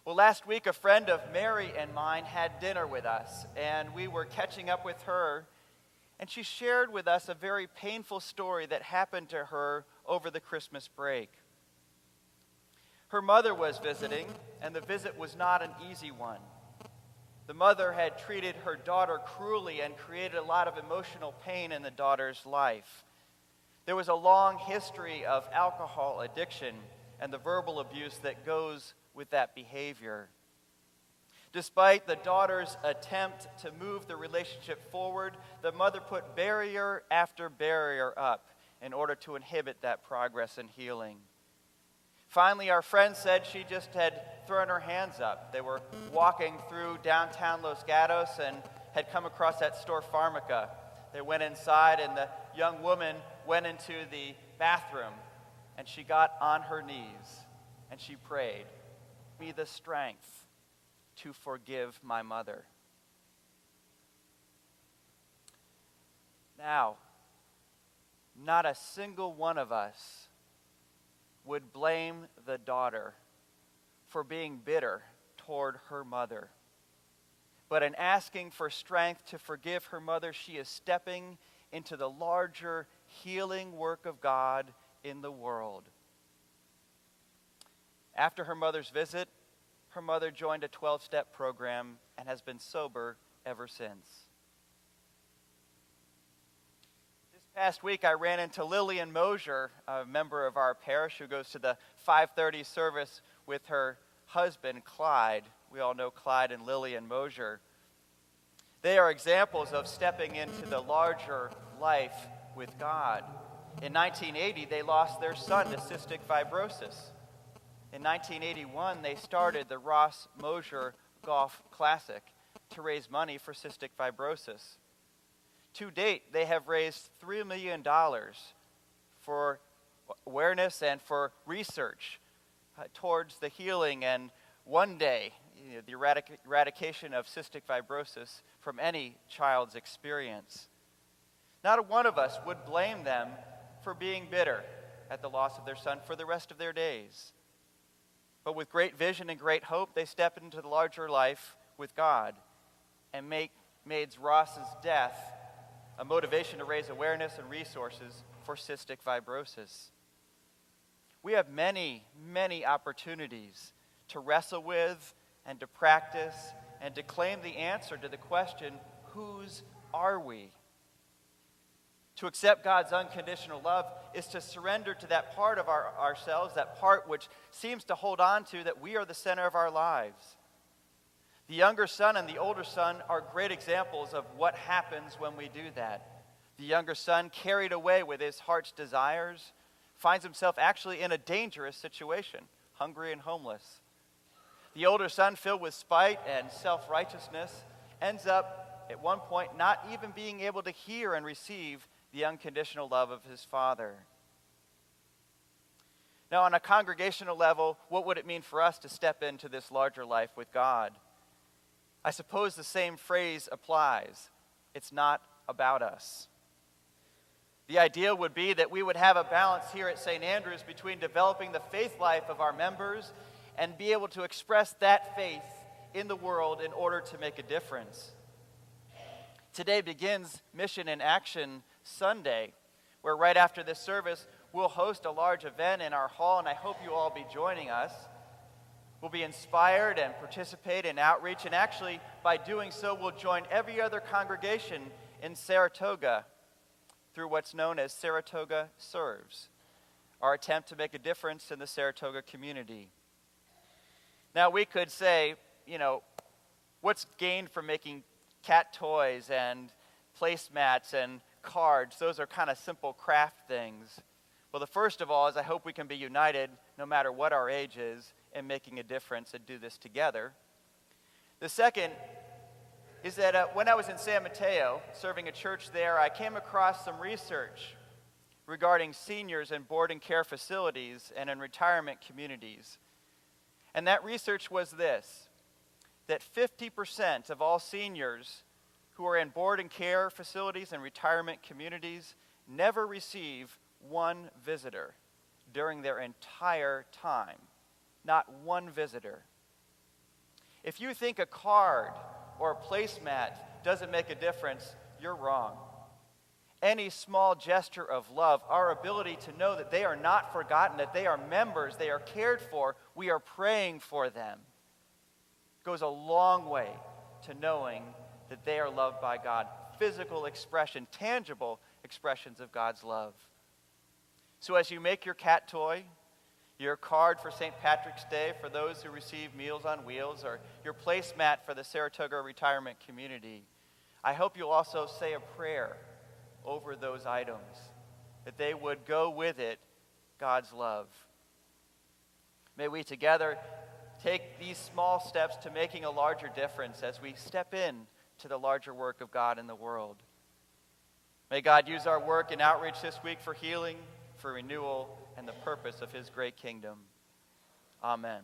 Well, last week a friend of Mary and mine had dinner with us, and we were catching up with her, and she shared with us a very painful story that happened to her over the Christmas break. Her mother was visiting, and the visit was not an easy one. The mother had treated her daughter cruelly and created a lot of emotional pain in the daughter's life. There was a long history of alcohol addiction and the verbal abuse that goes with that behavior. Despite the daughter's attempt to move the relationship forward, the mother put barrier after barrier up in order to inhibit that progress and healing. Finally, our friend said she just had thrown her hands up. They were walking through downtown Los Gatos and had come across that store Pharmaca. They went inside, and the young woman went into the bathroom, and she got on her knees, and she prayed, "Me the strength to forgive my mother." Now, not a single one of us would blame the daughter for being bitter toward her mother. But in asking for strength to forgive her mother, she is stepping into the larger healing work of God in the world. After her mother's visit, her mother joined a 12-step program and has been sober ever since. This past week, I ran into Lillian Mosier, a member of our parish who goes to the 5:30 service with her husband, Clyde. We all know Clyde and Lillian Mosier. They are examples of stepping into the larger life with God. In 1980, they lost their son to cystic fibrosis. In 1981, they started the Ross Mosier Golf Classic to raise money for cystic fibrosis. To date, they have raised $3 million for awareness and for research towards the healing and one day the eradication of cystic fibrosis from any child's experience. Not one of us would blame them for being bitter at the loss of their son for the rest of their days. But with great vision and great hope, they step into the larger life with God and made Ross's death a motivation to raise awareness and resources for cystic fibrosis. We have many, many opportunities to wrestle with and to practice and to claim the answer to the question, whose are we? To accept God's unconditional love is to surrender to that part of ourselves, that part which seems to hold on to that we are the center of our lives. The younger son and the older son are great examples of what happens when we do that. The younger son, carried away with his heart's desires, finds himself actually in a dangerous situation, hungry and homeless. The older son, filled with spite and self-righteousness, ends up at one point not even being able to hear and receive the unconditional love of his father. Now, on a congregational level, what would it mean for us to step into this larger life with God? I suppose the same phrase applies. It's not about us. The ideal would be that we would have a balance here at St. Andrews between developing the faith life of our members and be able to express that faith in the world in order to make a difference. Today begins Mission in Action Sunday, where right after this service, we'll host a large event in our hall, and I hope you all be joining us. We'll be inspired and participate in outreach, and actually, by doing so, we'll join every other congregation in Saratoga through what's known as Saratoga Serves, our attempt to make a difference in the Saratoga community. Now, we could say, what's gained from making cat toys and placemats and cards? Those are kind of simple craft things. Well, the first of all is I hope we can be united, no matter what our age is, in making a difference and do this together. The second is that when I was in San Mateo, serving a church there, I came across some research regarding seniors in boarding care facilities and in retirement communities. And that research was this, that 50% of all seniors who are in boarding care facilities and retirement communities never receive one visitor during their entire time. Not one visitor. If you think a card or a placemat doesn't make a difference, you're wrong. Any small gesture of love, our ability to know that they are not forgotten, that they are members, they are cared for, we are praying for them, goes a long way to knowing that they are loved by God. Physical expression, tangible expressions of God's love. So as you make your cat toy, your card for St. Patrick's Day for those who receive Meals on Wheels, or your placemat for the Saratoga Retirement Community, I hope you'll also say a prayer over those items, that they would go with it God's love. May we together take these small steps to making a larger difference as we step in to the larger work of God in the world. May God use our work and outreach this week for healing, for renewal, and the purpose of his great kingdom. Amen.